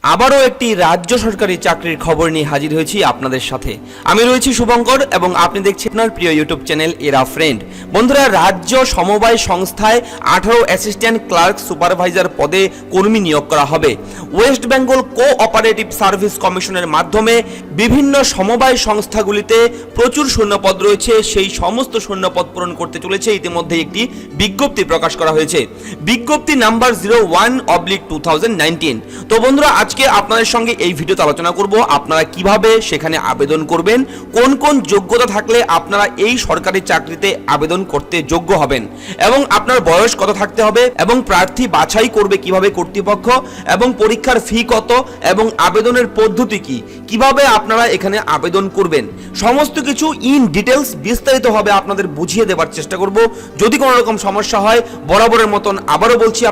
আবারও একটি রাজ্য সরকারি চাকরির খবর নিয়ে হাজির হয়েছি আপনাদের সাথে। আমি রয়েছি শুভঙ্কর এবং আপনি দেখছেন আপনার প্রিয় ইউটিউব চ্যানেল এরা ফ্রেন্ড। বন্ধুরা, রাজ্য সমবায় সংস্থায় 18 অ্যাসিস্ট্যান্ট ক্লার্ক সুপারভাইজার পদে কর্মী নিয়োগ করা হবে। ওয়েস্ট বেঙ্গল কোঅপারেটিভ সার্ভিস কমিশনের মাধ্যমে বিভিন্ন সমবায় সংস্থাগুলিতে প্রচুর শূন্যপদ রয়েছে। সেই সমস্ত শূন্যপদ পূরণ করতে চলেছে ইতিমধ্যে একটি বিজ্ঞপ্তি প্রকাশ করা হয়েছে, বিজ্ঞপ্তি নাম্বার 01/2019। তো বন্ধুরা, আজকে আপনাদের সঙ্গে এই ভিডিওতে আলোচনা করব আপনারা কিভাবে সেখানে আবেদন করবেন, কোন কোন যোগ্যতা থাকলে আপনারা এই সরকারি চাকরিতে আবেদন করতে যোগ্য হবেন, এবং আপনার বয়স কত থাকতে হবে, এবং প্রার্থী বাছাই করবে কিভাবে কর্তৃপক্ষ, এবং পরীক্ষার ফি কত, এবং আবেদনের পদ্ধতি কি, কিভাবে আপনারা এখানে আবেদন করবেন, সমস্ত কিছু ইন ডিটেলস বিস্তারিতভাবে আপনাদের বুঝিয়ে দেওয়ার চেষ্টা করব। যদি কোনো রকম সমস্যা হয় বরাবরের মতন আবারও বলছি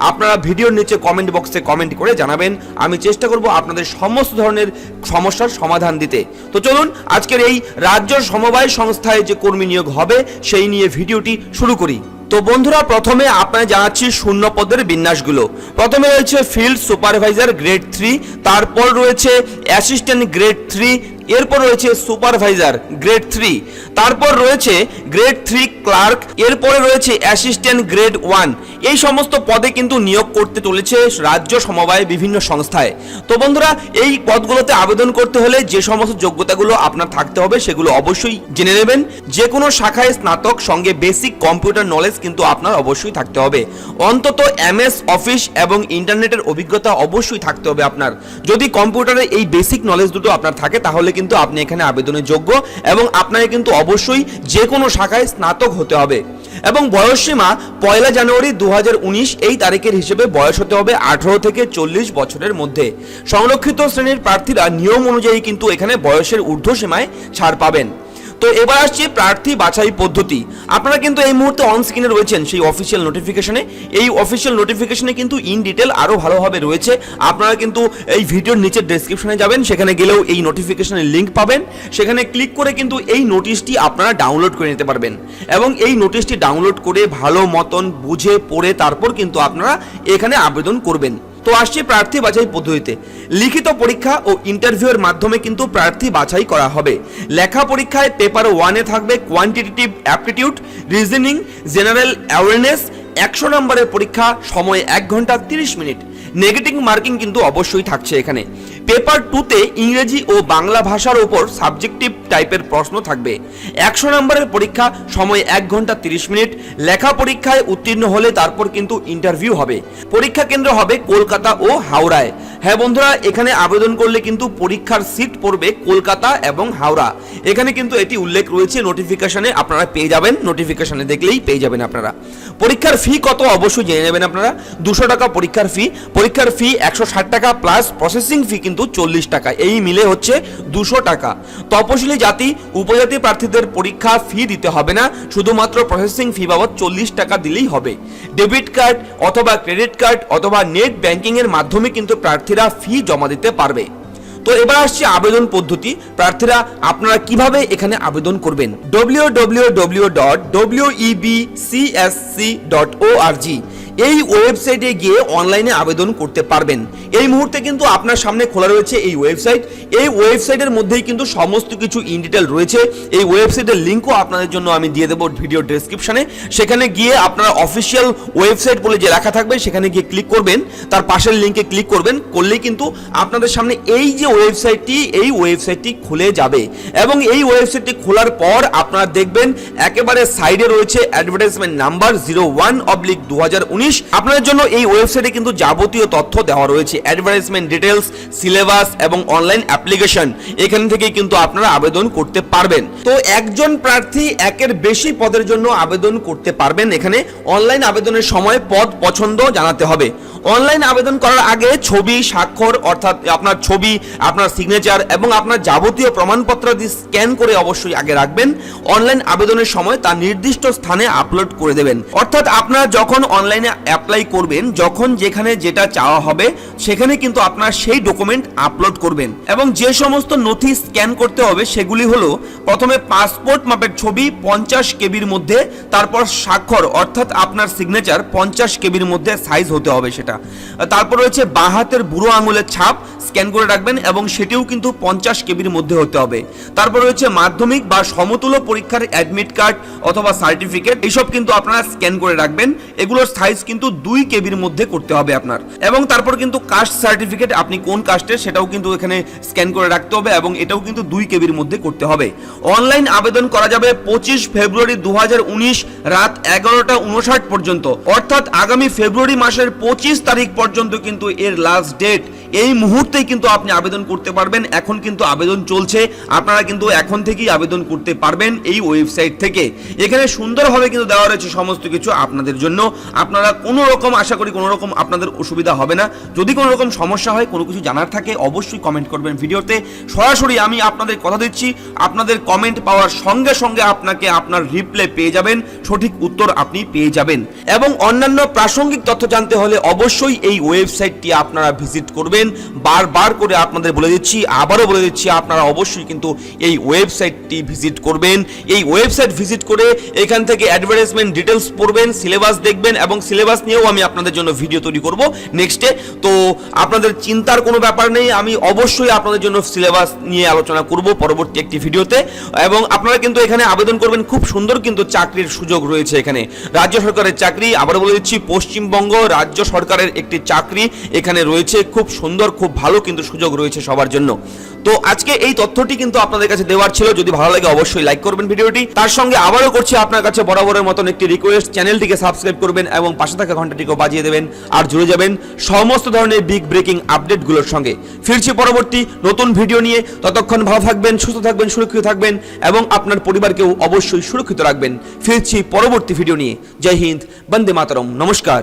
আপনারা ভিডিওর নিচে কমেন্ট বক্সে কমেন্ট করে জানাবেন। আমি চেষ্টা করব আপনাদের সমস্ত ধরনের সমস্যার সমাধান দিতে। তো চলুন আজকের এই রাজ্য সমবায় সংস্থায় যে কর্মী নিয়োগ হবে সেই নিয়ে ভিডিওটি শুরু করি। তো বন্ধুরা, প্রথমে আপনারা জানাচ্ছি শূন্য পদের বিন্যাসগুলো। প্রথমে রয়েছে ফিল্ড সুপারভাইজার গ্রেড 3, তারপর রয়েছে অ্যাসিস্ট্যান্ট গ্রেড 3, এরপর রয়েছে সুপারভাইজার গ্রেড 3, তারপর রয়েছে গ্রেড 3 ক্লার্ক, এরপরে রয়েছে অ্যাসিস্ট্যান্ট গ্রেড 1। এই সমস্ত পদে কিন্তু নিয়োগ করতে চলেছে রাজ্য সমবায় বিভিন্ন সংস্থায়। তো বন্ধুরা, এই পদগুলোতে আবেদন করতে হলে যে সমস্ত যোগ্যতাগুলো আপনার থাকতে হবে সেগুলো অবশ্যই জেনে নেবেন। যে কোনো শাখায় স্নাতক, সঙ্গে বেসিক কম্পিউটার নলেজ কিন্তু আপনার অবশ্যই থাকতে হবে। অন্তত MS অফিস এবং ইন্টারনেটের অভিজ্ঞতা অবশ্যই থাকতে হবে আপনার। যদি কম্পিউটারের এই বেসিক নলেজ দুটো আপনার থাকে তাহলে কিন্তু আপনি এখানে আবেদনের যোগ্য, এবং আপনাকে কিন্তু অবশ্যই যে কোনো শাখায় স্নাতক হতে হবে। এবং বয়সসীমা 1 জানুয়ারি 2019 এই তারিখের হিসেবে বয়স হতে হবে 18 থেকে 40 বছরের মধ্যে। সংরক্ষিত শ্রেণীর প্রার্থীরা নিয়ম অনুযায়ী কিন্তু এখানে বয়সের ঊর্ধ্বসীমায় ছাড় পাবেন। তো এবার আসছে প্রার্থী বাছাই পদ্ধতি। আপনারা কিন্তু এই মুহূর্তে অন স্ক্রিনে রয়েছেন সেই অফিসিয়াল নোটিফিকেশনে। এই অফিসিয়াল নোটিফিকেশনে কিন্তু ইন ডিটেল আরও ভালোভাবে রয়েছে। আপনারা কিন্তু এই ভিডিওর নিচের ডেসক্রিপশনে যাবেন, সেখানে গেলেও এই নোটিফিকেশনের লিঙ্ক পাবেন। সেখানে ক্লিক করে কিন্তু এই নোটিশটি আপনারা ডাউনলোড করে নিতে পারবেন, এবং এই নোটিশটি ডাউনলোড করে ভালো মতন বুঝে পড়ে তারপর কিন্তু আপনারা এখানে আবেদন করবেন। তো আসছে প্রার্থী বাছাই পদ্ধতিতে। লিখিত পরীক্ষা ও ইন্টারভিউয়ের মাধ্যমে কিন্তু প্রার্থী বাছাই করা হবে। লেখা পরীক্ষায় পেপার 1-এ থাকবে quantitative aptitude, reasoning, general awareness. 100 নম্বরের পরীক্ষা, সময় 1 ঘন্টা 30 মিনিট। নেগেটিভ মার্কিং কিন্তু অবশ্যই থাকছে এখানে। পেপার 2-তে ইংরেজি ও বাংলা ভাষার উপর সাবজেক্টিভ টাইপের প্রশ্ন থাকবে। 100 নম্বরের পরীক্ষা, সময় 1 ঘন্টা 30 মিনিট। লেখা পরীক্ষায় উত্তীর্ণ হলে তারপর কিন্তু ইন্টারভিউ হবে। পরীক্ষা কেন্দ্র হবে কলকাতা ও হাওড়ায়। হ্যাঁ বন্ধুরা, এখানে আবেদন করলে কিন্তু পরীক্ষার সিট পড়বে কলকাতা এবং হাওড়া। এখানে কিন্তু এটি উল্লেখ রয়েছে নোটিফিকেশনে, আপনারা পেয়ে যাবেন, নোটিফিকেশনে দেখলেই পেয়ে যাবেন আপনারা। পরীক্ষার ফি কত অবশ্যই জেনে নেবেন আপনারা। 200 টাকা পরীক্ষার ফি। পরীক্ষার ফি 160 টাকা প্লাস প্রসেসিং ফি কিন্তু 40 টাকা, এই মিলে হচ্ছে 200 টাকা। তপশিলি জাতি উপজাতি প্রার্থীদের পরীক্ষা ফি দিতে হবে না, শুধুমাত্র প্রসেসিং ফি বাবদ 40 টাকা দিলেই হবে। ডেবিট কার্ড অথবা ক্রেডিট কার্ড অথবা নেট ব্যাংকিং এর মাধ্যমে কিন্তু প্রার্থীরা ফি জমা দিতে পারবে। তো এবার আসছে আবেদন পদ্ধতি। প্রার্থীরা আপনারা কিভাবে এখানে আবেদন করবেন। www.webcsc.org এই ওয়েবসাইটে গিয়ে অনলাইনে আবেদন করতে পারবেন। এই মুহূর্তে কিন্তু আপনার সামনে খোলা রয়েছে এই ওয়েবসাইট। এই ওয়েবসাইটের মধ্যেই কিন্তু সমস্ত কিছু ইন ডিটেল রয়েছে। এই ওয়েবসাইটের লিঙ্কও আপনাদের জন্য আমি দিয়ে দেবো ভিডিও ডেসক্রিপশনে। সেখানে গিয়ে আপনারা অফিসিয়াল ওয়েবসাইট বলে যে লেখা থাকবে সেখানে গিয়ে ক্লিক করবেন, তার পাশের লিঙ্কে ক্লিক করবেন, করলেই কিন্তু আপনাদের সামনে এই যে ওয়েবসাইটটি খুলে যাবে। এবং এই ওয়েবসাইটটি খোলার পর আপনারা দেখবেন একেবারে সাইডে রয়েছে অ্যাডভার্টাইজমেন্ট নাম্বার 01/2019। আপনাদের জন্য এই ওয়েবসাইটে কিন্তু যাবতীয় তথ্য দেওয়া রয়েছে, অ্যাডভার্টাইজমেন্ট ডিটেলস, সিলেবাস এবং অনলাইন অ্যাপ্লিকেশন। এখান থেকে কিন্তু আপনারা আবেদন করতে পারবেন। তো একজন প্রার্থী একের বেশি পদের জন্য আবেদন করতে পারবেন। এখানে অনলাইন আবেদনের সময় পদ পছন্দ জানাতে হবে। অনলাইন আবেদন করার আগে ছবি, স্বাক্ষর অর্থাৎ আপনার ছবি, আপনার সিগনেচার এবং আপনার যাবতীয় প্রমাণপত্র দিয়ে স্ক্যান করে অবশ্যই আগে রাখবেন। অনলাইন আবেদনের সময় তা নির্দিষ্ট স্থানে আপলোড করে দেবেন। অর্থাৎ আপনারা যখন অনলাইনে অ্যাপ্লাই করবেন, যখন যেখানে যেটা চাওয়া হবে সেখানে কিন্তু আপনার সেই ডকুমেন্ট আপলোড করবেন। এবং যে সমস্ত নথি স্ক্যান করতে হবে সেগুলি হলো, প্রথমে পাসপোর্ট মাপের ছবি 50 কেবির মধ্যে, তারপর স্বাক্ষর অর্থাৎ আপনার সিগনেচার 50 কেবির মধ্যে সাইজ হতে হবে সেটা। এটা। তারপর রয়েছে বাঁ হাতের বুড়ো আঙুলের ছাপ স্ক্যান করে রাখবেন এবং সেটিও কিন্তু 50 কেবির মধ্যে হতে হবে। তারপর রয়েছে মাধ্যমিক বা সমতুল্য পরীক্ষার অ্যাডমিট কার্ড অথবা সার্টিফিকেট, এইসব কিন্তু আপনারা স্ক্যান করে রাখবেন। এগুলোর সাইজ কিন্তু 2 কেবির মধ্যে করতে হবে আপনার। এবং তারপর কিন্তু কাস্ট সার্টিফিকেট, আপনি কোন কাস্টের সেটাও কিন্তু এখানে স্ক্যান করে রাখতে হবে এবং এটাও কিন্তু 2 কেবির মধ্যে করতে হবে। অনলাইন আবেদন করা যাবে 25 ফেব্রুয়ারি 2019 রাত 11:59 পর্যন্ত, অর্থাৎ আগামী ফেব্রুয়ারি মাসের 25 তারিখ পর্যন্ত কিন্তু এর লাস্ট ডেট। এই মুহূর্তেই কিন্তু আপনি আবেদন করতে পারবেন। এখন কিন্তু আবেদন চলছে, আপনারা কিন্তু এখন থেকেই আবেদন করতে পারবেন এই ওয়েবসাইট থেকে। এখানে সুন্দরভাবে কিন্তু দেওয়া রয়েছে সমস্ত কিছু আপনাদের জন্য। আপনারা কোনো রকম, আশা করি কোনো রকম আপনাদের অসুবিধা হবে না। যদি কোনো রকম সমস্যা হয়, কোনো কিছু জানার থাকে, অবশ্যই কমেন্ট করবেন ভিডিওতে। সরাসরি আমি আপনাদের কথা দিচ্ছি, আপনাদের কমেন্ট পাওয়ার সঙ্গে সঙ্গে আপনাকে আপনার রিপ্লাই পেয়ে যাবেন, সঠিক উত্তর আপনি পেয়ে যাবেন। এবং অন্যান্য প্রাসঙ্গিক তথ্য জানতে হলে অবশ্যই এই ওয়েবসাইটটি আপনারা ভিজিট করবেন। বারবার করে আপনাদের বলে দিচ্ছি, আবারও বলে দিচ্ছি, আপনারা অবশ্যই কিন্তু এই ওয়েবসাইটটি ভিজিট করবেন। এই ওয়েবসাইট ভিজিট করে এখান থেকে অ্যাডভার্টাইজমেন্ট ডিটেলস পড়বেন, সিলেবাস দেখবেন এবং সিলেবাস নিয়েও আমি আপনাদের জন্য ভিডিও তৈরি করব নেক্সটে। তো আপনাদের চিন্তার কোনো ব্যাপার নেই, আমি অবশ্যই আপনাদের জন্য সিলেবাস নিয়ে আলোচনা করব পরবর্তী একটি ভিডিওতে। এবং আপনারা কিন্তু এখানে আবেদন করবেন, খুব সুন্দর কিন্তু চাকরির সুযোগ রয়েছে এখানে। রাজ্য সরকারের চাকরি, আবার বলে দিচ্ছি, পশ্চিমবঙ্গ রাজ্য সরকারের একটি চাকরি এখানে রয়েছে। খুব সুন্দর, খুব ভালো কিন্তু সুযোগ রয়েছে সবার জন্য। তো আজকে এই তথ্যটি কিন্তু আপনাদের কাছে দেওয়ার ছিল। যদি ভালো লাগে অবশ্যই লাইক করবেন ভিডিওটি। তার সঙ্গে আবারও করছি আপনার কাছে বরাবরের মতন একটি রিকোয়েস্ট, চ্যানেলটিকে সাবস্ক্রাইব করবেন এবং পাশে থাকা ঘন্টাটিকেও বাজিয়ে দেবেন আর জুড়ে যাবেন সমস্ত ধরনের বিগ ব্রেকিং আপডেটগুলোর সঙ্গে। ফিরছি পরবর্তী নতুন ভিডিও নিয়ে। ততক্ষণ ভালো থাকবেন, সুস্থ থাকবেন, সুরক্ষিত থাকবেন এবং আপনার পরিবারকেও অবশ্যই সুরক্ষিত রাখবেন। ফিরছি পরবর্তী ভিডিও নিয়ে। জয় হিন্দ, বন্দে মাতরম, নমস্কার।